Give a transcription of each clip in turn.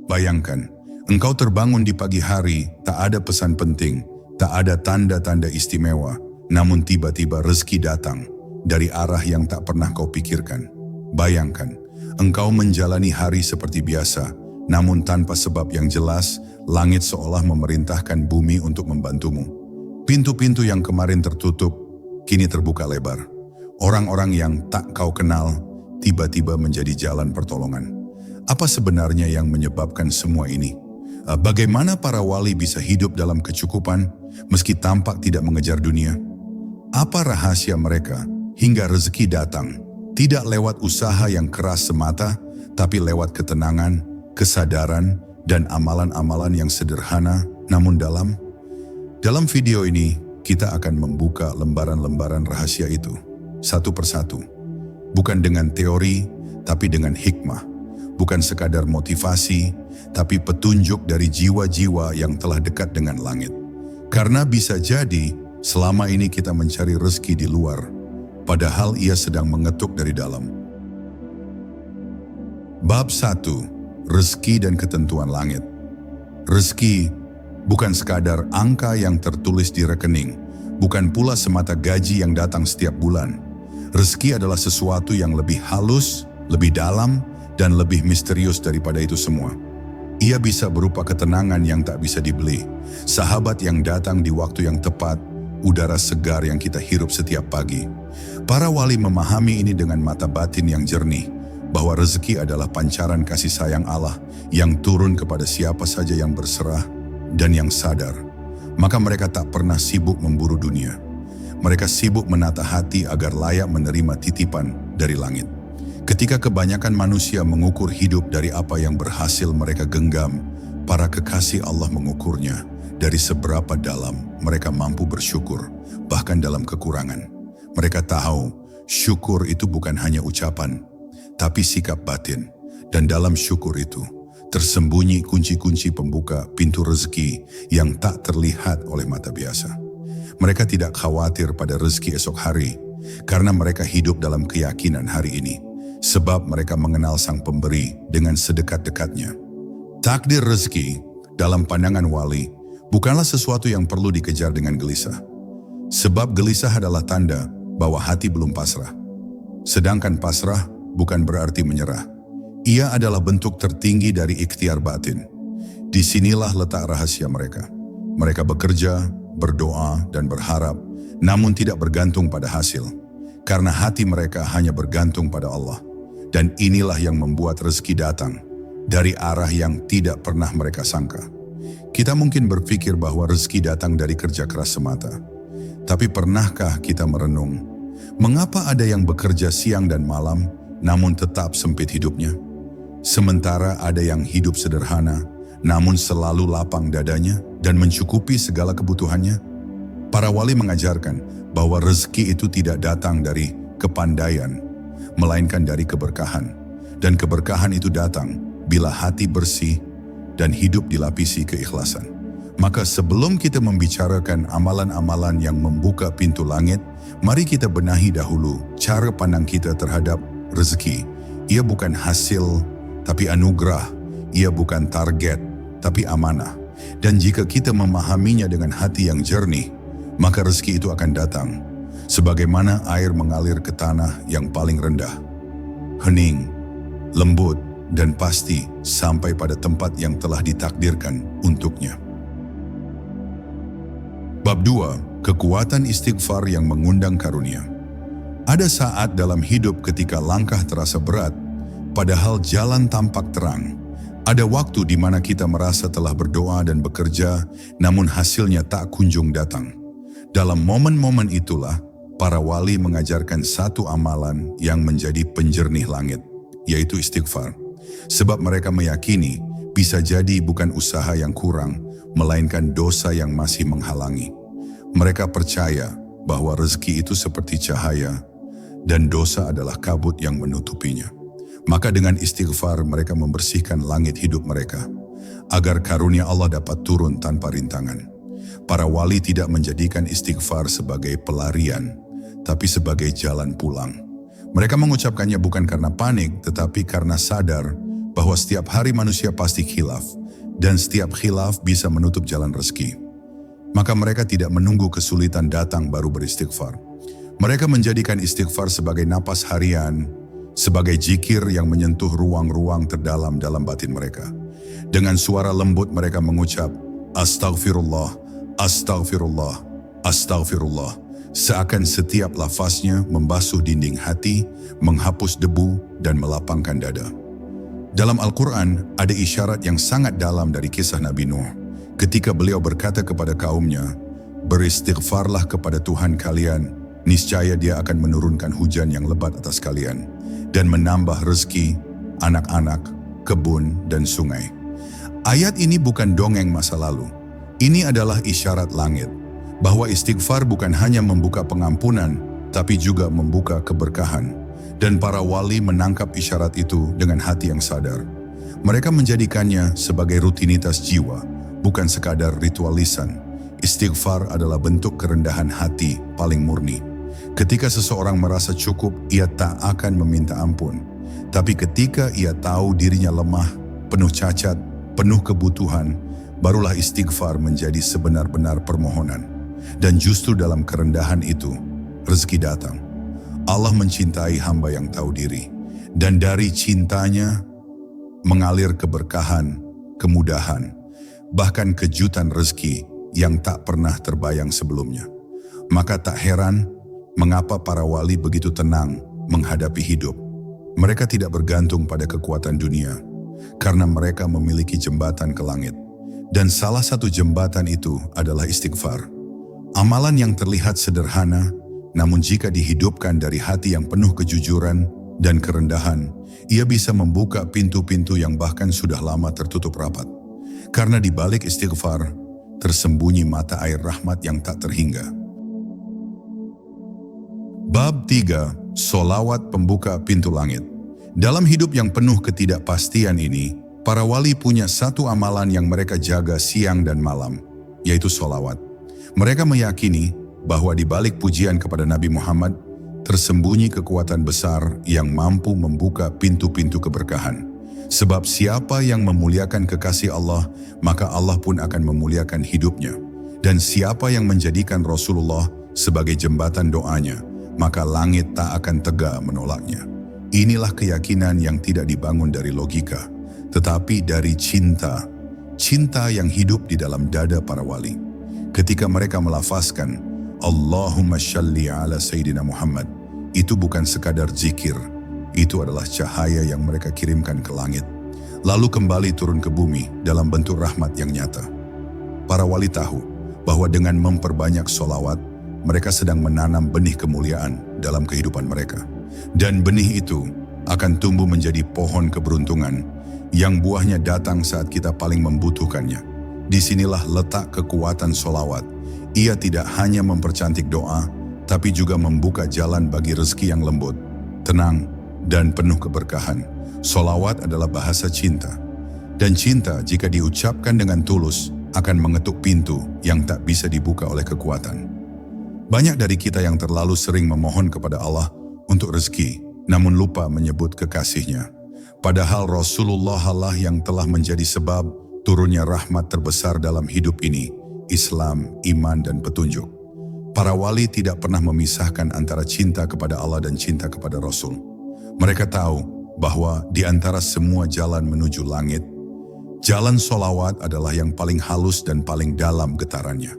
Bayangkan, engkau terbangun di pagi hari, tak ada pesan penting, tak ada tanda-tanda istimewa, namun tiba-tiba rezeki datang dari arah yang tak pernah kau pikirkan. Bayangkan, engkau menjalani hari seperti biasa, namun tanpa sebab yang jelas, langit seolah memerintahkan bumi untuk membantumu. Pintu-pintu yang kemarin tertutup, kini terbuka lebar. Orang-orang yang tak kau kenal, tiba-tiba menjadi jalan pertolongan. Apa sebenarnya yang menyebabkan semua ini? Bagaimana para wali bisa hidup dalam kecukupan, meski tampak tidak mengejar dunia? Apa rahasia mereka hingga rezeki datang? Tidak lewat usaha yang keras semata, tapi lewat ketenangan, kesadaran, dan amalan-amalan yang sederhana namun dalam. Dalam video ini, kita akan membuka lembaran-lembaran rahasia itu, satu persatu. Bukan dengan teori, tapi dengan hikmah. Bukan sekadar motivasi, tapi petunjuk dari jiwa-jiwa yang telah dekat dengan langit. Karena bisa jadi, selama ini kita mencari rezeki di luar, padahal ia sedang mengetuk dari dalam. Bab 1. Rezeki dan ketentuan langit. Rezeki bukan sekadar angka yang tertulis di rekening, bukan pula semata gaji yang datang setiap bulan. Rezeki adalah sesuatu yang lebih halus, lebih dalam, dan lebih misterius daripada itu semua. Ia bisa berupa ketenangan yang tak bisa dibeli, sahabat yang datang di waktu yang tepat, udara segar yang kita hirup setiap pagi. Para wali memahami ini dengan mata batin yang jernih, bahwa rezeki adalah pancaran kasih sayang Allah yang turun kepada siapa saja yang berserah dan yang sadar. Maka mereka tak pernah sibuk memburu dunia. Mereka sibuk menata hati agar layak menerima titipan dari langit. Ketika kebanyakan manusia mengukur hidup dari apa yang berhasil mereka genggam, para kekasih Allah mengukurnya dari seberapa dalam mereka mampu bersyukur, bahkan dalam kekurangan. Mereka tahu syukur itu bukan hanya ucapan, tapi sikap batin. Dan dalam syukur itu, tersembunyi kunci-kunci pembuka pintu rezeki yang tak terlihat oleh mata biasa. Mereka tidak khawatir pada rezeki esok hari, karena mereka hidup dalam keyakinan hari ini. Sebab mereka mengenal Sang Pemberi dengan sedekat-dekatnya. Takdir rezeki dalam pandangan wali bukanlah sesuatu yang perlu dikejar dengan gelisah. Sebab gelisah adalah tanda bahwa hati belum pasrah. Sedangkan pasrah bukan berarti menyerah. Ia adalah bentuk tertinggi dari ikhtiar batin. Disinilah letak rahasia mereka. Mereka bekerja, berdoa, dan berharap, namun tidak bergantung pada hasil. Karena hati mereka hanya bergantung pada Allah. Dan inilah yang membuat rezeki datang dari arah yang tidak pernah mereka sangka. Kita mungkin berpikir bahwa rezeki datang dari kerja keras semata. Tapi pernahkah kita merenung, mengapa ada yang bekerja siang dan malam, namun tetap sempit hidupnya? Sementara ada yang hidup sederhana, namun selalu lapang dadanya dan mencukupi segala kebutuhannya. Para wali mengajarkan bahwa rezeki itu tidak datang dari kepandaian, melainkan dari keberkahan. Dan keberkahan itu datang bila hati bersih dan hidup dilapisi keikhlasan. Maka sebelum kita membicarakan amalan-amalan yang membuka pintu langit, mari kita benahi dahulu cara pandang kita terhadap rezeki. Ia bukan hasil, tapi anugerah. Ia bukan target, tapi amanah. Dan jika kita memahaminya dengan hati yang jernih, maka rezeki itu akan datang. Sebagaimana air mengalir ke tanah yang paling rendah, hening, lembut, dan pasti sampai pada tempat yang telah ditakdirkan untuknya. Bab 2. Kekuatan istighfar yang mengundang karunia. Ada saat dalam hidup ketika langkah terasa berat, padahal jalan tampak terang. Ada waktu di mana kita merasa telah berdoa dan bekerja, namun hasilnya tak kunjung datang. Dalam momen-momen itulah, para wali mengajarkan satu amalan yang menjadi penjernih langit, yaitu istighfar. Sebab mereka meyakini bisa jadi bukan usaha yang kurang, melainkan dosa yang masih menghalangi. Mereka percaya bahwa rezeki itu seperti cahaya, dan dosa adalah kabut yang menutupinya. Maka dengan istighfar mereka membersihkan langit hidup mereka, agar karunia Allah dapat turun tanpa rintangan. Para wali tidak menjadikan istighfar sebagai pelarian, tapi sebagai jalan pulang. Mereka mengucapkannya bukan karena panik, tetapi karena sadar bahwa setiap hari manusia pasti khilaf, dan setiap khilaf bisa menutup jalan rezeki. Maka mereka tidak menunggu kesulitan datang baru beristighfar. Mereka menjadikan istighfar sebagai napas harian, sebagai zikir yang menyentuh ruang-ruang terdalam dalam batin mereka. Dengan suara lembut mereka mengucap, Astaghfirullah, Astaghfirullah, Astaghfirullah. Seakan setiap lafaznya membasuh dinding hati, menghapus debu, dan melapangkan dada. Dalam Al-Quran ada isyarat yang sangat dalam dari kisah Nabi Nuh. Ketika beliau berkata kepada kaumnya, beristighfarlah kepada Tuhan kalian, niscaya Dia akan menurunkan hujan yang lebat atas kalian, dan menambah rezeki, anak-anak, kebun, dan sungai. Ayat ini bukan dongeng masa lalu. Ini adalah isyarat langit, bahwa istighfar bukan hanya membuka pengampunan, tapi juga membuka keberkahan. Dan para wali menangkap isyarat itu dengan hati yang sadar. Mereka menjadikannya sebagai rutinitas jiwa, bukan sekadar ritual lisan. Istighfar adalah bentuk kerendahan hati paling murni. Ketika seseorang merasa cukup, ia tak akan meminta ampun. Tapi ketika ia tahu dirinya lemah, penuh cacat, penuh kebutuhan, barulah istighfar menjadi sebenar-benar permohonan. Dan justru dalam kerendahan itu, rezeki datang. Allah mencintai hamba yang tahu diri, dan dari cintanya mengalir keberkahan, kemudahan, bahkan kejutan rezeki yang tak pernah terbayang sebelumnya. Maka tak heran mengapa para wali begitu tenang menghadapi hidup. Mereka tidak bergantung pada kekuatan dunia, karena mereka memiliki jembatan ke langit. Dan salah satu jembatan itu adalah istighfar. Amalan yang terlihat sederhana, namun jika dihidupkan dari hati yang penuh kejujuran dan kerendahan, ia bisa membuka pintu-pintu yang bahkan sudah lama tertutup rapat. Karena di balik istighfar, tersembunyi mata air rahmat yang tak terhingga. Bab 3. Sholawat pembuka pintu langit. Dalam hidup yang penuh ketidakpastian ini, para wali punya satu amalan yang mereka jaga siang dan malam, yaitu sholawat. Mereka meyakini bahwa di balik pujian kepada Nabi Muhammad, tersembunyi kekuatan besar yang mampu membuka pintu-pintu keberkahan. Sebab siapa yang memuliakan kekasih Allah, maka Allah pun akan memuliakan hidupnya. Dan siapa yang menjadikan Rasulullah sebagai jembatan doanya, maka langit tak akan tegak menolaknya. Inilah keyakinan yang tidak dibangun dari logika, tetapi dari cinta. Cinta yang hidup di dalam dada para wali. Ketika mereka melafazkan, Allahumma shalli ala Sayyidina Muhammad, itu bukan sekadar zikir, itu adalah cahaya yang mereka kirimkan ke langit, lalu kembali turun ke bumi dalam bentuk rahmat yang nyata. Para wali tahu bahwa dengan memperbanyak sholawat, mereka sedang menanam benih kemuliaan dalam kehidupan mereka. Dan benih itu akan tumbuh menjadi pohon keberuntungan yang buahnya datang saat kita paling membutuhkannya. Disinilah letak kekuatan sholawat. Ia tidak hanya mempercantik doa, tapi juga membuka jalan bagi rezeki yang lembut, tenang, dan penuh keberkahan. Sholawat adalah bahasa cinta. Dan cinta jika diucapkan dengan tulus akan mengetuk pintu yang tak bisa dibuka oleh kekuatan. Banyak dari kita yang terlalu sering memohon kepada Allah untuk rezeki, namun lupa menyebut kekasihnya. Padahal Rasulullah Allah yang telah menjadi sebab turunnya rahmat terbesar dalam hidup ini, Islam, iman, dan petunjuk. Para wali tidak pernah memisahkan antara cinta kepada Allah dan cinta kepada Rasul. Mereka tahu bahwa di antara semua jalan menuju langit, jalan sholawat adalah yang paling halus dan paling dalam getarannya.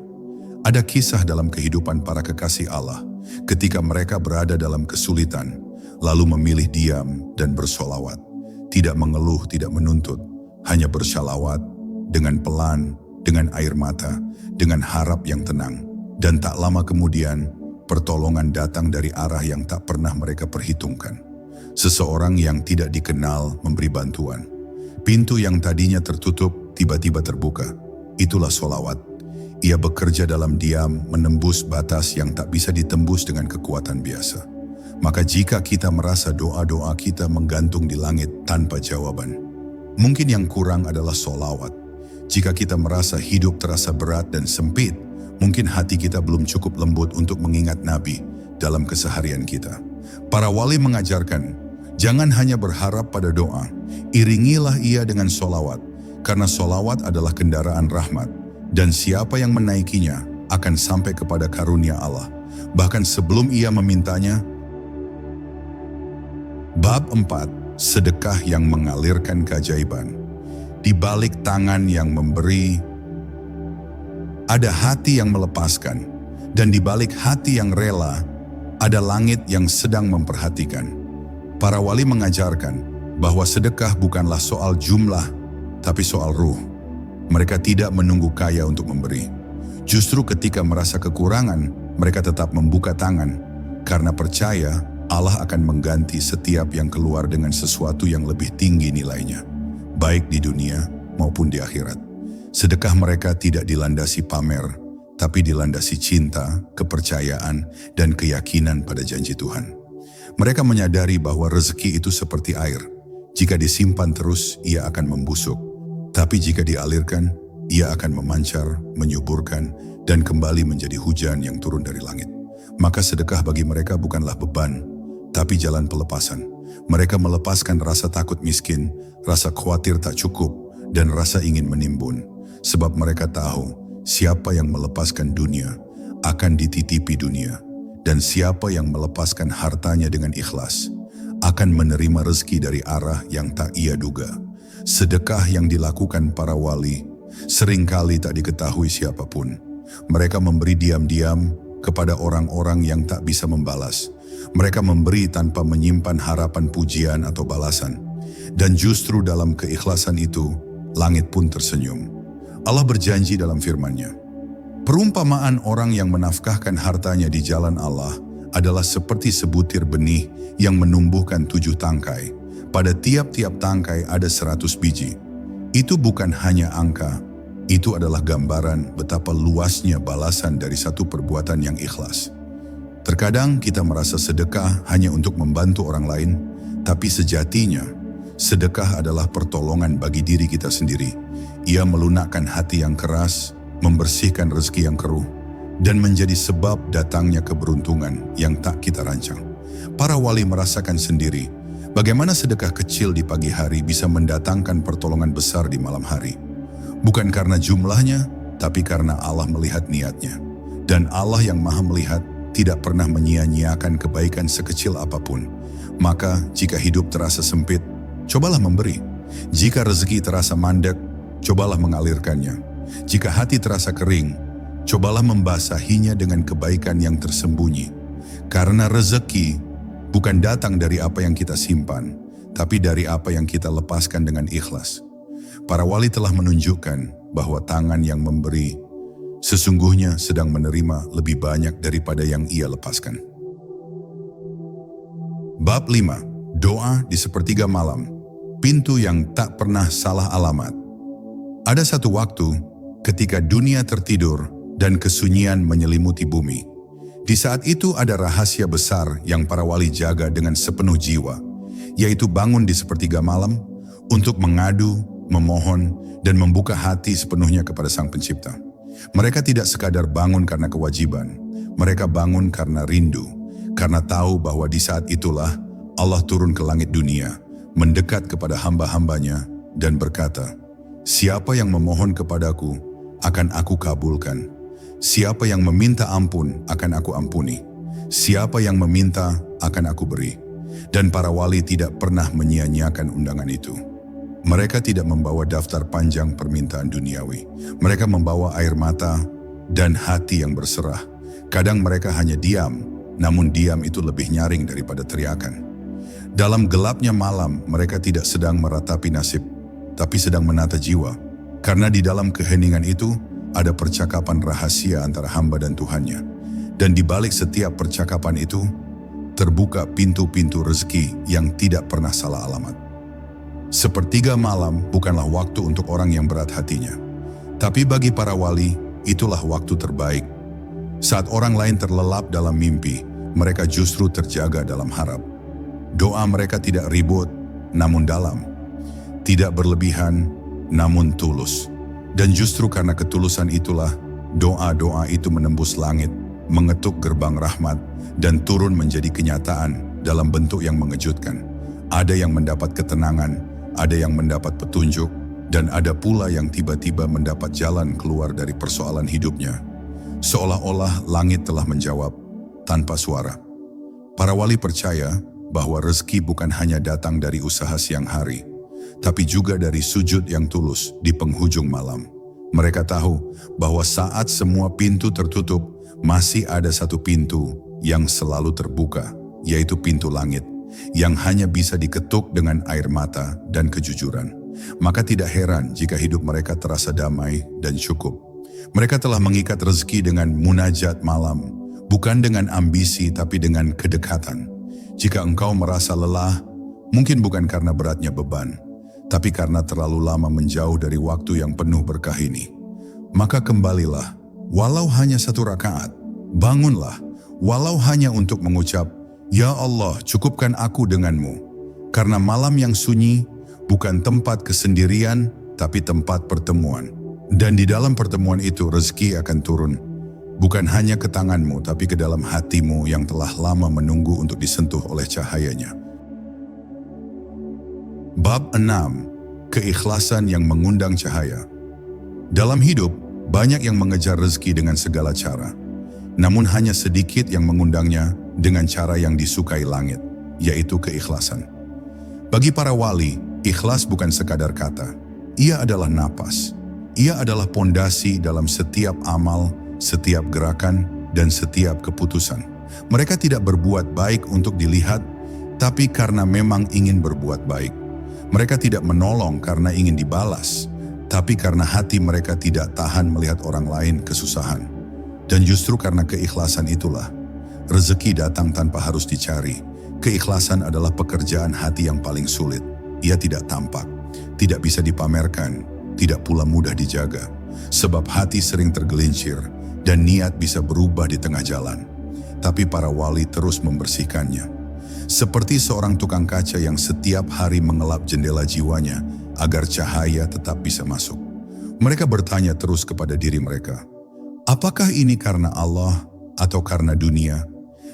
Ada kisah dalam kehidupan para kekasih Allah ketika mereka berada dalam kesulitan, lalu memilih diam dan bersholawat. Tidak mengeluh, tidak menuntut, hanya bersholawat dengan pelan, dengan air mata, dengan harap yang tenang. Dan tak lama kemudian, pertolongan datang dari arah yang tak pernah mereka perhitungkan. Seseorang yang tidak dikenal memberi bantuan. Pintu yang tadinya tertutup tiba-tiba terbuka. Itulah sholawat. Ia bekerja dalam diam, menembus batas yang tak bisa ditembus dengan kekuatan biasa. Maka jika kita merasa doa-doa kita menggantung di langit tanpa jawaban, mungkin yang kurang adalah sholawat. Jika kita merasa hidup terasa berat dan sempit, mungkin hati kita belum cukup lembut untuk mengingat Nabi dalam keseharian kita. Para wali mengajarkan, Jangan hanya berharap pada doa, iringilah ia dengan solawat, karena solawat adalah kendaraan rahmat, dan siapa yang menaikinya akan sampai kepada karunia Allah, bahkan sebelum ia memintanya. Bab 4. Sedekah yang mengalirkan keajaiban. Di balik tangan yang memberi, ada hati yang melepaskan, dan di balik hati yang rela, ada langit yang sedang memperhatikan. Para wali mengajarkan bahwa sedekah bukanlah soal jumlah, tapi soal ruh. Mereka tidak menunggu kaya untuk memberi. Justru ketika merasa kekurangan, mereka tetap membuka tangan, karena percaya Allah akan mengganti setiap yang keluar dengan sesuatu yang lebih tinggi nilainya, baik di dunia maupun di akhirat. Sedekah mereka tidak dilandasi pamer, tapi dilandasi cinta, kepercayaan, dan keyakinan pada janji Tuhan. Mereka menyadari bahwa rezeki itu seperti air. Jika disimpan terus, ia akan membusuk. Tapi jika dialirkan, ia akan memancar, menyuburkan, dan kembali menjadi hujan yang turun dari langit. Maka sedekah bagi mereka bukanlah beban, tapi jalan pelepasan. Mereka melepaskan rasa takut miskin, rasa khawatir tak cukup, dan rasa ingin menimbun. Sebab mereka tahu, siapa yang melepaskan dunia, akan dititipi dunia. Dan siapa yang melepaskan hartanya dengan ikhlas, akan menerima rezeki dari arah yang tak ia duga. Sedekah yang dilakukan para wali, seringkali tak diketahui siapapun. Mereka memberi diam-diam kepada orang-orang yang tak bisa membalas. Mereka memberi tanpa menyimpan harapan pujian atau balasan. Dan justru dalam keikhlasan itu, langit pun tersenyum. Allah berjanji dalam firman-Nya, perumpamaan orang yang menafkahkan hartanya di jalan Allah adalah seperti sebutir benih yang menumbuhkan 7 tangkai. Pada tiap-tiap tangkai ada 100 biji. Itu bukan hanya angka, itu adalah gambaran betapa luasnya balasan dari satu perbuatan yang ikhlas. Terkadang kita merasa sedekah hanya untuk membantu orang lain, tapi sejatinya sedekah adalah pertolongan bagi diri kita sendiri. Ia melunakkan hati yang keras, membersihkan rezeki yang keruh, dan menjadi sebab datangnya keberuntungan yang tak kita rancang. Para wali merasakan sendiri bagaimana sedekah kecil di pagi hari bisa mendatangkan pertolongan besar di malam hari. Bukan karena jumlahnya, tapi karena Allah melihat niatnya. Dan Allah yang Maha Melihat tidak pernah menyia-nyiakan kebaikan sekecil apapun. Maka jika hidup terasa sempit, cobalah memberi. Jika rezeki terasa mandek, cobalah mengalirkannya. Jika hati terasa kering, cobalah membasahinya dengan kebaikan yang tersembunyi. Karena rezeki bukan datang dari apa yang kita simpan, tapi dari apa yang kita lepaskan dengan ikhlas. Para wali telah menunjukkan bahwa tangan yang memberi sesungguhnya sedang menerima lebih banyak daripada yang ia lepaskan. Bab 5. Doa di sepertiga malam. Pintu yang tak pernah salah alamat. Ada satu waktu ketika dunia tertidur dan kesunyian menyelimuti bumi. Di saat itu ada rahasia besar yang para wali jaga dengan sepenuh jiwa, yaitu bangun di sepertiga malam untuk mengadu, memohon, dan membuka hati sepenuhnya kepada Sang Pencipta. Mereka tidak sekadar bangun karena kewajiban, mereka bangun karena rindu, karena tahu bahwa di saat itulah Allah turun ke langit dunia, mendekat kepada hamba-hambanya, dan berkata, siapa yang memohon kepadaku, akan aku kabulkan. Siapa yang meminta ampun, akan aku ampuni. Siapa yang meminta, akan aku beri. Dan para wali tidak pernah menyia-nyiakan undangan itu. Mereka tidak membawa daftar panjang permintaan duniawi. Mereka membawa air mata dan hati yang berserah. Kadang mereka hanya diam, namun diam itu lebih nyaring daripada teriakan. Dalam gelapnya malam, mereka tidak sedang meratapi nasib, tapi sedang menata jiwa. Karena di dalam keheningan itu, ada percakapan rahasia antara hamba dan Tuhannya. Dan di balik setiap percakapan itu, terbuka pintu-pintu rezeki yang tidak pernah salah alamat. Sepertiga malam bukanlah waktu untuk orang yang berat hatinya. Tapi bagi para wali, itulah waktu terbaik. Saat orang lain terlelap dalam mimpi, mereka justru terjaga dalam harap. Doa mereka tidak ribut, namun dalam. Tidak berlebihan, namun tulus. Dan justru karena ketulusan itulah, doa-doa itu menembus langit, mengetuk gerbang rahmat, dan turun menjadi kenyataan dalam bentuk yang mengejutkan. Ada yang mendapat ketenangan, ada yang mendapat petunjuk, dan ada pula yang tiba-tiba mendapat jalan keluar dari persoalan hidupnya. Seolah-olah langit telah menjawab tanpa suara. Para wali percaya bahwa rezeki bukan hanya datang dari usaha siang hari, tapi juga dari sujud yang tulus di penghujung malam. Mereka tahu bahwa saat semua pintu tertutup, masih ada satu pintu yang selalu terbuka, yaitu pintu langit, yang hanya bisa diketuk dengan air mata dan kejujuran. Maka tidak heran jika hidup mereka terasa damai dan cukup. Mereka telah mengikat rezeki dengan munajat malam, bukan dengan ambisi tapi dengan kedekatan. Jika engkau merasa lelah, mungkin bukan karena beratnya beban, tapi karena terlalu lama menjauh dari waktu yang penuh berkah ini. Maka kembalilah, walau hanya 1 rakaat, bangunlah, walau hanya untuk mengucap, "Ya Allah, cukupkan aku denganmu." Karena malam yang sunyi bukan tempat kesendirian, tapi tempat pertemuan. Dan di dalam pertemuan itu rezeki akan turun. Bukan hanya ke tanganmu, tapi ke dalam hatimu yang telah lama menunggu untuk disentuh oleh cahayanya. Bab 6. Keikhlasan yang mengundang cahaya. Dalam hidup, banyak yang mengejar rezeki dengan segala cara. Namun hanya sedikit yang mengundangnya dengan cara yang disukai langit, yaitu keikhlasan. Bagi para wali, ikhlas bukan sekadar kata. Ia adalah napas. Ia adalah pondasi dalam setiap amal, setiap gerakan, dan setiap keputusan. Mereka tidak berbuat baik untuk dilihat, tapi karena memang ingin berbuat baik. Mereka tidak menolong karena ingin dibalas, tapi karena hati mereka tidak tahan melihat orang lain kesusahan. Dan justru karena keikhlasan itulah, rezeki datang tanpa harus dicari. Keikhlasan adalah pekerjaan hati yang paling sulit. Ia tidak tampak, tidak bisa dipamerkan, tidak pula mudah dijaga. Sebab hati sering tergelincir, dan niat bisa berubah di tengah jalan. Tapi para wali terus membersihkannya. Seperti seorang tukang kaca yang setiap hari mengelap jendela jiwanya agar cahaya tetap bisa masuk. Mereka bertanya terus kepada diri mereka, apakah ini karena Allah atau karena dunia?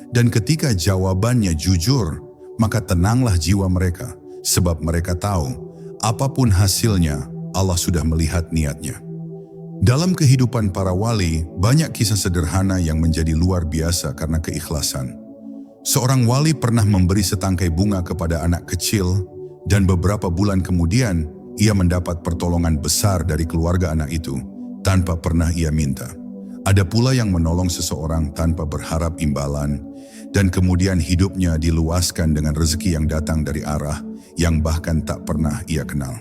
Dan ketika jawabannya jujur, maka tenanglah jiwa mereka, sebab mereka tahu apapun hasilnya Allah sudah melihat niatnya. Dalam kehidupan para wali, banyak kisah sederhana yang menjadi luar biasa karena keikhlasan. Seorang wali pernah memberi setangkai bunga kepada anak kecil, dan beberapa bulan kemudian, ia mendapat pertolongan besar dari keluarga anak itu, tanpa pernah ia minta. Ada pula yang menolong seseorang tanpa berharap imbalan, dan kemudian hidupnya diluaskan dengan rezeki yang datang dari arah yang bahkan tak pernah ia kenal.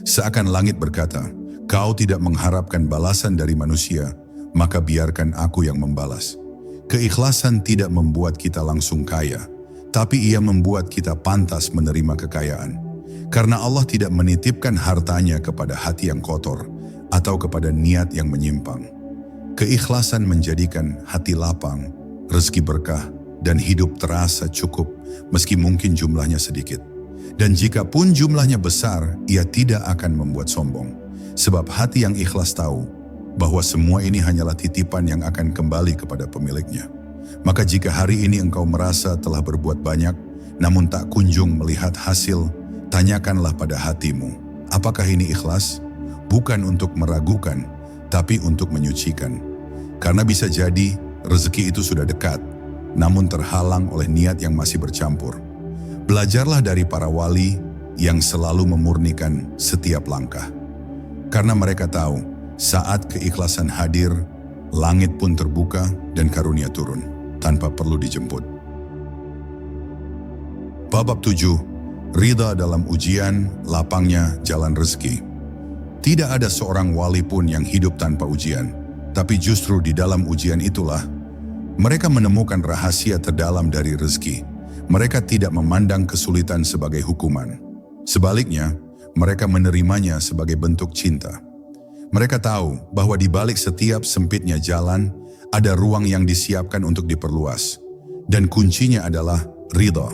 Seakan langit berkata, "Kau tidak mengharapkan balasan dari manusia, maka biarkan aku yang membalas." Keikhlasan tidak membuat kita langsung kaya, tapi ia membuat kita pantas menerima kekayaan. Karena Allah tidak menitipkan hartanya kepada hati yang kotor atau kepada niat yang menyimpang. Keikhlasan menjadikan hati lapang, rezeki berkah, dan hidup terasa cukup meski mungkin jumlahnya sedikit. Dan jika pun jumlahnya besar, ia tidak akan membuat sombong. Sebab hati yang ikhlas tahu bahwa semua ini hanyalah titipan yang akan kembali kepada pemiliknya. Maka jika hari ini engkau merasa telah berbuat banyak, namun tak kunjung melihat hasil, tanyakanlah pada hatimu, apakah ini ikhlas? Bukan untuk meragukan, tapi untuk menyucikan. Karena bisa jadi rezeki itu sudah dekat, namun terhalang oleh niat yang masih bercampur. Belajarlah dari para wali yang selalu memurnikan setiap langkah. Karena mereka tahu, saat keikhlasan hadir, langit pun terbuka dan karunia turun, tanpa perlu dijemput. Bab 7. Ridha dalam ujian, lapangnya jalan rezeki. Tidak ada seorang wali pun yang hidup tanpa ujian, tapi justru di dalam ujian itulah, mereka menemukan rahasia terdalam dari rezeki. Mereka tidak memandang kesulitan sebagai hukuman. Sebaliknya, mereka menerimanya sebagai bentuk cinta. Mereka tahu bahwa di balik setiap sempitnya jalan, ada ruang yang disiapkan untuk diperluas. Dan kuncinya adalah ridha,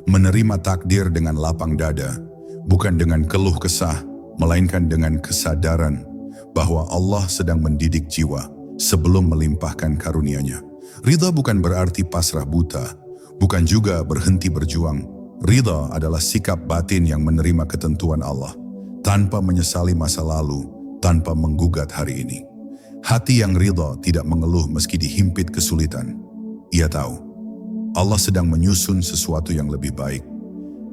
menerima takdir dengan lapang dada, bukan dengan keluh kesah, melainkan dengan kesadaran bahwa Allah sedang mendidik jiwa sebelum melimpahkan karunia-Nya. Ridha bukan berarti pasrah buta, bukan juga berhenti berjuang. Ridha adalah sikap batin yang menerima ketentuan Allah, tanpa menyesali masa lalu, tanpa menggugat hari ini. Hati yang ridha tidak mengeluh meski dihimpit kesulitan. Ia tahu, Allah sedang menyusun sesuatu yang lebih baik.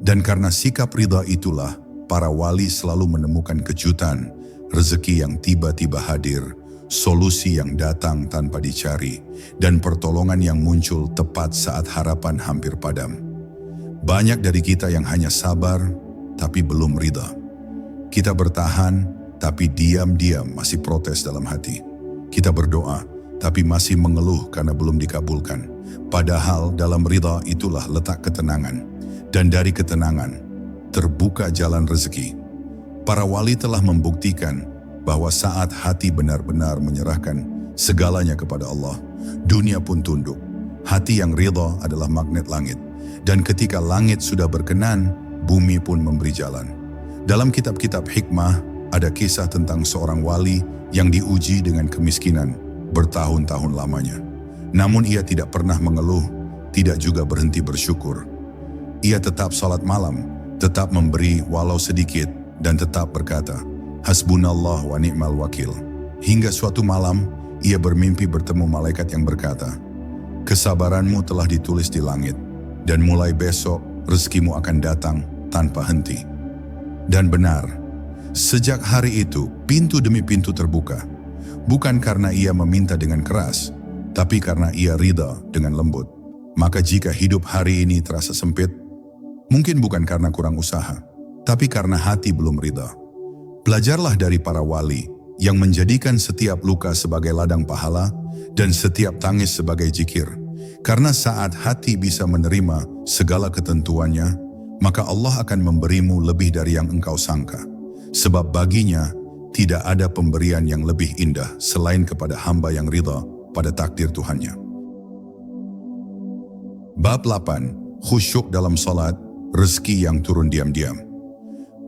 Dan karena sikap ridha itulah, para wali selalu menemukan kejutan, rezeki yang tiba-tiba hadir, solusi yang datang tanpa dicari, dan pertolongan yang muncul tepat saat harapan hampir padam. Banyak dari kita yang hanya sabar, tapi belum ridha. Kita bertahan, tapi diam-diam masih protes dalam hati. Kita berdoa, tapi masih mengeluh karena belum dikabulkan. Padahal dalam ridha itulah letak ketenangan. Dan dari ketenangan, terbuka jalan rezeki. Para wali telah membuktikan bahwa saat hati benar-benar menyerahkan segalanya kepada Allah, dunia pun tunduk. Hati yang ridha adalah magnet langit. Dan ketika langit sudah berkenan, bumi pun memberi jalan. Dalam kitab-kitab hikmah, ada kisah tentang seorang wali yang diuji dengan kemiskinan bertahun-tahun lamanya. Namun ia tidak pernah mengeluh, tidak juga berhenti bersyukur. Ia tetap salat malam, tetap memberi walau sedikit, dan tetap berkata, Hasbunallah wa ni'mal wakil. Hingga suatu malam, ia bermimpi bertemu malaikat yang berkata, kesabaranmu telah ditulis di langit, dan mulai besok rezekimu akan datang tanpa henti. Dan benar, sejak hari itu pintu demi pintu terbuka, bukan karena ia meminta dengan keras, tapi karena ia ridha dengan lembut. Maka jika hidup hari ini terasa sempit, mungkin bukan karena kurang usaha, tapi karena hati belum ridha. Belajarlah dari para wali yang menjadikan setiap luka sebagai ladang pahala dan setiap tangis sebagai zikir. Karena saat hati bisa menerima segala ketentuannya, maka Allah akan memberimu lebih dari yang engkau sangka. Sebab baginya tidak ada pemberian yang lebih indah selain kepada hamba yang ridha pada takdir Tuhannya. Bab 8. Khusyuk dalam salat, rezeki yang turun diam-diam.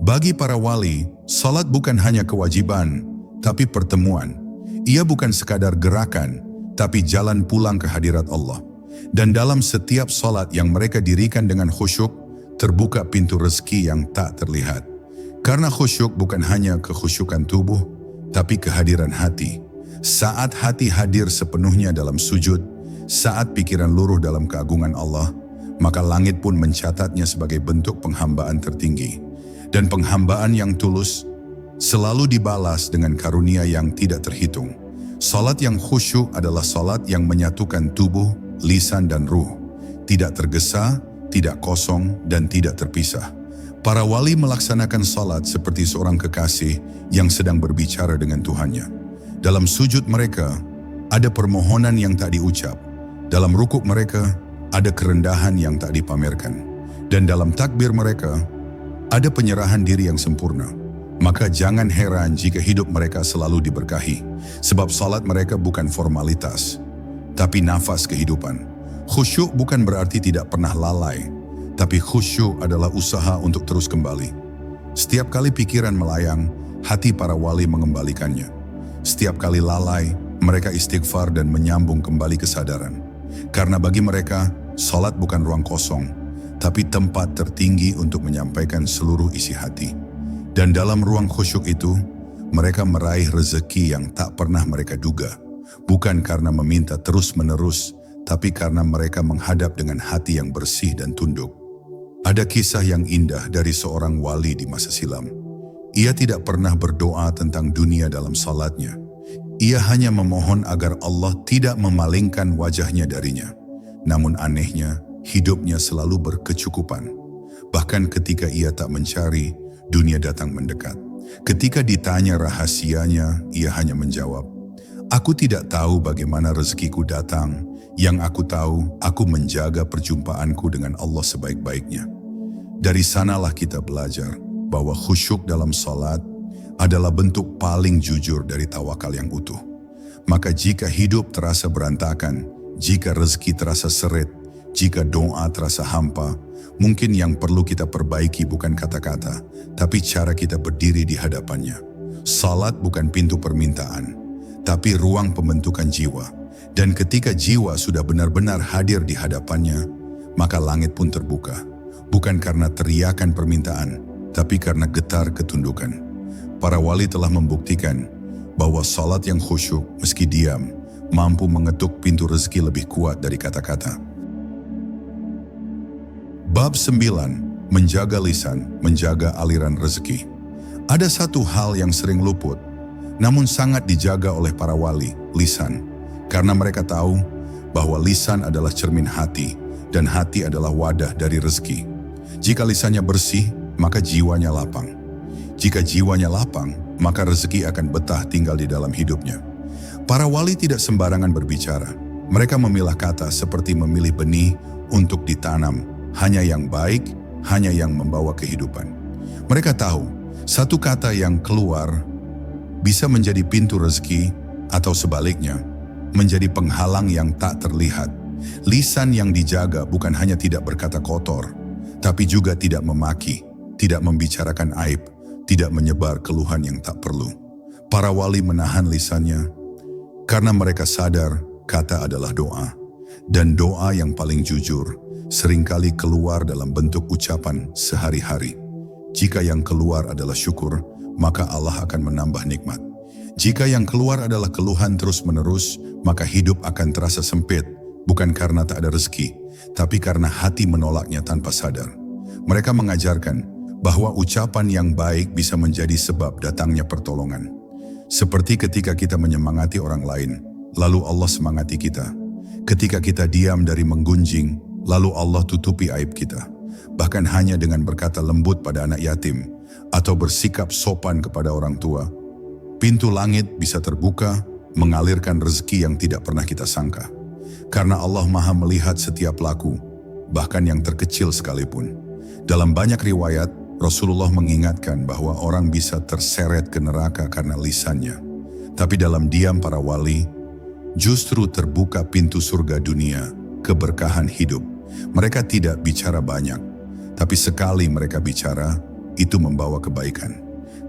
Bagi para wali, salat bukan hanya kewajiban, tapi pertemuan. Ia bukan sekadar gerakan, tapi jalan pulang ke hadirat Allah. Dan dalam setiap salat yang mereka dirikan dengan khusyuk, terbuka pintu rezeki yang tak terlihat. Karena khusyuk bukan hanya kekhusyukan tubuh, tapi kehadiran hati. Saat hati hadir sepenuhnya dalam sujud, saat pikiran luruh dalam keagungan Allah, maka langit pun mencatatnya sebagai bentuk penghambaan tertinggi. Dan penghambaan yang tulus selalu dibalas dengan karunia yang tidak terhitung. Salat yang khusyuk adalah salat yang menyatukan tubuh, lisan dan ruh. Tidak tergesa, tidak kosong, dan tidak terpisah. Para wali melaksanakan salat seperti seorang kekasih yang sedang berbicara dengan Tuhannya. Dalam sujud mereka, ada permohonan yang tak diucap. Dalam rukuk mereka, ada kerendahan yang tak dipamerkan. Dan dalam takbir mereka, ada penyerahan diri yang sempurna. Maka jangan heran jika hidup mereka selalu diberkahi. Sebab salat mereka bukan formalitas, tapi nafas kehidupan. Khusyuk bukan berarti tidak pernah lalai, tapi khusyuk adalah usaha untuk terus kembali. Setiap kali pikiran melayang, hati para wali mengembalikannya. Setiap kali lalai, mereka istighfar dan menyambung kembali kesadaran. Karena bagi mereka, salat bukan ruang kosong, tapi tempat tertinggi untuk menyampaikan seluruh isi hati. Dan dalam ruang khusyuk itu, mereka meraih rezeki yang tak pernah mereka duga. Bukan karena meminta terus-menerus, tapi karena mereka menghadap dengan hati yang bersih dan tunduk. Ada kisah yang indah dari seorang wali di masa silam. Ia tidak pernah berdoa tentang dunia dalam salatnya. Ia hanya memohon agar Allah tidak memalingkan wajahnya darinya. Namun anehnya, hidupnya selalu berkecukupan. Bahkan ketika ia tak mencari, dunia datang mendekat. Ketika ditanya rahasianya, ia hanya menjawab, "Aku tidak tahu bagaimana rezekiku datang. Yang aku tahu, aku menjaga perjumpaanku dengan Allah sebaik-baiknya." Dari sanalah kita belajar bahwa khusyuk dalam salat adalah bentuk paling jujur dari tawakal yang utuh. Maka jika hidup terasa berantakan, jika rezeki terasa seret, jika doa terasa hampa, mungkin yang perlu kita perbaiki bukan kata-kata, tapi cara kita berdiri di hadapannya. Salat bukan pintu permintaan, tapi ruang pembentukan jiwa. Dan ketika jiwa sudah benar-benar hadir di hadapannya, maka langit pun terbuka. bukan karena teriakan permintaan, tapi karena getar ketundukan. Para wali telah membuktikan bahwa salat yang khusyuk meski diam mampu mengetuk pintu rezeki lebih kuat dari kata-kata. Bab 9. Menjaga lisan, menjaga aliran rezeki. Ada satu hal yang sering luput, namun sangat dijaga oleh para wali, lisan. Karena mereka tahu bahwa lisan adalah cermin hati, dan hati adalah wadah dari rezeki. Jika lisannya bersih, maka jiwanya lapang. Jika jiwanya lapang, maka rezeki akan betah tinggal di dalam hidupnya. Para wali tidak sembarangan berbicara. Mereka memilah kata seperti memilih benih untuk ditanam. Hanya yang baik, hanya yang membawa kehidupan. Mereka tahu, satu kata yang keluar bisa menjadi pintu rezeki atau sebaliknya, menjadi penghalang yang tak terlihat. Lisan yang dijaga bukan hanya tidak berkata kotor, tapi juga tidak memaki, tidak membicarakan aib, tidak menyebar keluhan yang tak perlu. Para wali menahan lisannya karena mereka sadar kata adalah doa. Dan doa yang paling jujur seringkali keluar dalam bentuk ucapan sehari-hari. Jika yang keluar adalah syukur, maka Allah akan menambah nikmat. Jika yang keluar adalah keluhan terus-menerus, maka hidup akan terasa sempit, bukan karena tak ada rezeki, tapi karena hati menolaknya tanpa sadar. Mereka mengajarkan bahwa ucapan yang baik bisa menjadi sebab datangnya pertolongan. Seperti ketika kita menyemangati orang lain, lalu Allah semangati kita. Ketika kita diam dari menggunjing, lalu Allah tutupi aib kita. Bahkan hanya dengan berkata lembut pada anak yatim, atau bersikap sopan kepada orang tua, pintu langit bisa terbuka, mengalirkan rezeki yang tidak pernah kita sangka. Karena Allah Maha melihat setiap laku, bahkan yang terkecil sekalipun. Dalam banyak riwayat, Rasulullah mengingatkan bahwa orang bisa terseret ke neraka karena lisannya. Tapi dalam diam para wali, justru terbuka pintu surga dunia, keberkahan hidup. Mereka tidak bicara banyak, tapi sekali mereka bicara, itu membawa kebaikan.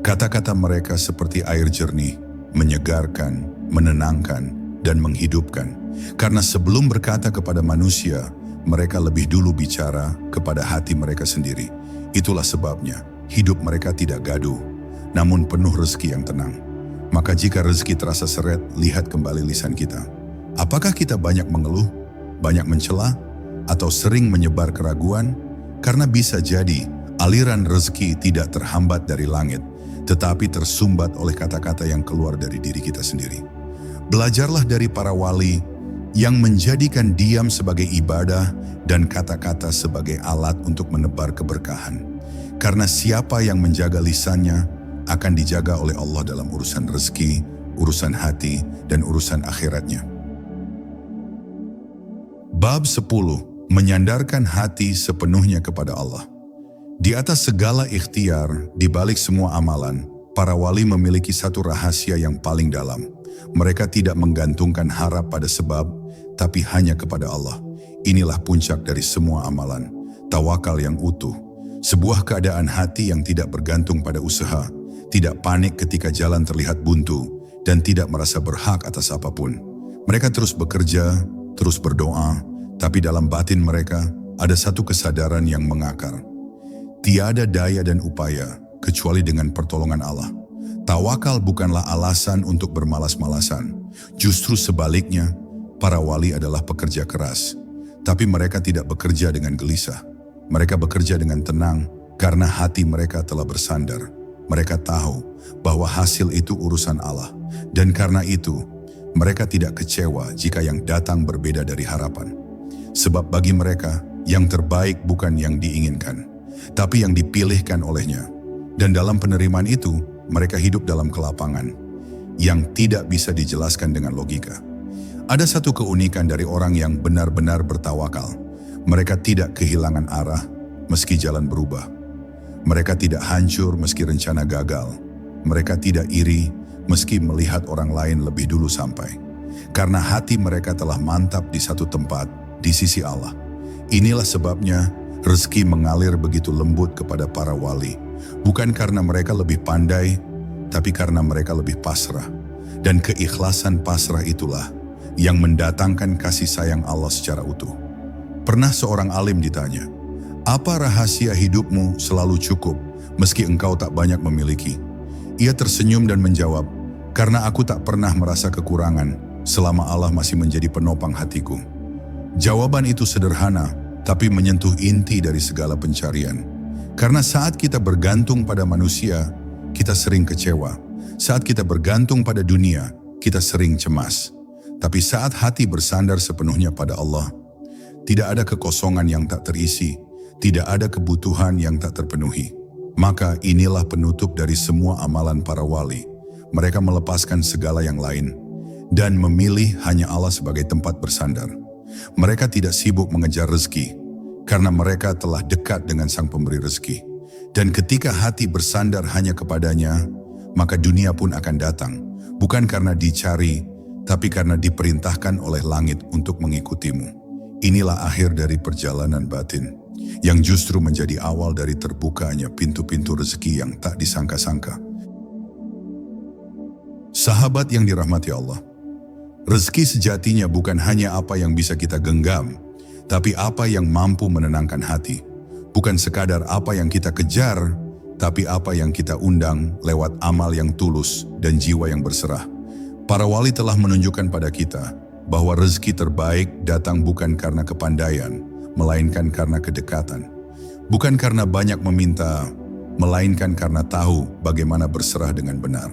Kata-kata mereka seperti air jernih, menyegarkan, menenangkan, dan menghidupkan. Karena sebelum berkata kepada manusia, mereka lebih dulu bicara kepada hati mereka sendiri. Itulah sebabnya hidup mereka tidak gaduh, namun penuh rezeki yang tenang. Maka jika rezeki terasa seret, lihat kembali lisan kita. Apakah kita banyak mengeluh, banyak mencela, atau sering menyebar keraguan? Karena bisa jadi aliran rezeki tidak terhambat dari langit, tetapi tersumbat oleh kata-kata yang keluar dari diri kita sendiri. Belajarlah dari para wali yang menjadikan diam sebagai ibadah dan kata-kata sebagai alat untuk menebar keberkahan. Karena siapa yang menjaga lisannya akan dijaga oleh Allah dalam urusan rezeki, urusan hati, dan urusan akhiratnya. Bab 10. Menyandarkan hati sepenuhnya kepada Allah. Di atas segala ikhtiar, di balik semua amalan, para wali memiliki satu rahasia yang paling dalam. Mereka tidak menggantungkan harap pada sebab, tapi hanya kepada Allah. Inilah puncak dari semua amalan, tawakal yang utuh. Sebuah keadaan hati yang tidak bergantung pada usaha, tidak panik ketika jalan terlihat buntu, dan tidak merasa berhak atas apapun. Mereka terus bekerja, terus berdoa, tapi dalam batin mereka ada satu kesadaran yang mengakar. Tiada daya dan upaya kecuali dengan pertolongan Allah. Tawakal bukanlah alasan untuk bermalas-malasan. Justru sebaliknya, para wali adalah pekerja keras. Tapi mereka tidak bekerja dengan gelisah. Mereka bekerja dengan tenang karena hati mereka telah bersandar. Mereka tahu bahwa hasil itu urusan Allah. Dan karena itu, mereka tidak kecewa jika yang datang berbeda dari harapan. Sebab bagi mereka, yang terbaik bukan yang diinginkan, tapi yang dipilihkan olehnya. Dan dalam penerimaan itu, mereka hidup dalam kelapangan yang tidak bisa dijelaskan dengan logika. Ada satu keunikan dari orang yang benar-benar bertawakal. Mereka tidak kehilangan arah meski jalan berubah. Mereka tidak hancur meski rencana gagal. Mereka tidak iri meski melihat orang lain lebih dulu sampai. Karena hati mereka telah mantap di satu tempat, di sisi Allah. Inilah sebabnya rezeki mengalir begitu lembut kepada para wali. Bukan karena mereka lebih pandai, tapi karena mereka lebih pasrah. Dan keikhlasan pasrah itulah yang mendatangkan kasih sayang Allah secara utuh. Pernah seorang alim ditanya, Apa rahasia hidupmu selalu cukup meski engkau tak banyak memiliki? Ia tersenyum dan menjawab, karena aku tak pernah merasa kekurangan selama Allah masih menjadi penopang hatiku. Jawaban itu sederhana, tapi menyentuh inti dari segala pencarian. Karena saat kita bergantung pada manusia, kita sering kecewa. Saat kita bergantung pada dunia, kita sering cemas. Tapi saat hati bersandar sepenuhnya pada Allah, tidak ada kekosongan yang tak terisi, tidak ada kebutuhan yang tak terpenuhi. Maka inilah penutup dari semua amalan para wali. Mereka melepaskan segala yang lain dan memilih hanya Allah sebagai tempat bersandar. Mereka tidak sibuk mengejar rezeki karena mereka telah dekat dengan Sang Pemberi rezeki. Dan ketika hati bersandar hanya kepadanya, maka dunia pun akan datang, bukan karena dicari, tapi karena diperintahkan oleh langit untuk mengikutimu. Inilah akhir dari perjalanan batin, yang justru menjadi awal dari terbukanya pintu-pintu rezeki yang tak disangka-sangka. Sahabat yang dirahmati Allah, rezeki sejatinya bukan hanya apa yang bisa kita genggam, tapi apa yang mampu menenangkan hati. Bukan sekadar apa yang kita kejar, tapi apa yang kita undang lewat amal yang tulus dan jiwa yang berserah. Para wali telah menunjukkan pada kita bahwa rezeki terbaik datang bukan karena kepandaian, melainkan karena kedekatan. Bukan karena banyak meminta, melainkan karena tahu bagaimana berserah dengan benar.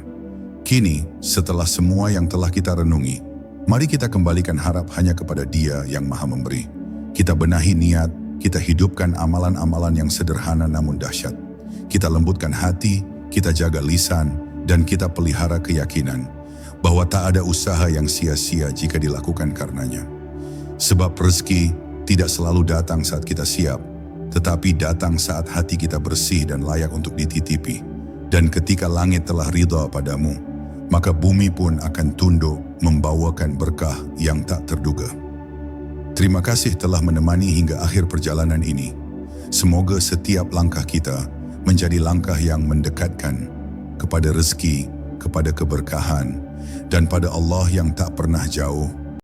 Kini, setelah semua yang telah kita renungi, mari kita kembalikan harap hanya kepada Dia yang Maha Memberi. Kita benahi niat, kita hidupkan amalan-amalan yang sederhana namun dahsyat. Kita lembutkan hati, kita jaga lisan, dan kita pelihara keyakinan bahwa tak ada usaha yang sia-sia jika dilakukan karenanya. Sebab rezeki tidak selalu datang saat kita siap, tetapi datang saat hati kita bersih dan layak untuk dititipi. Dan ketika langit telah ridha padamu, maka bumi pun akan tunduk membawakan berkah yang tak terduga. Terima kasih telah menemani hingga akhir perjalanan ini. Semoga setiap langkah kita menjadi langkah yang mendekatkan kepada rezeki, kepada keberkahan, dan pada Allah yang tak pernah jauh,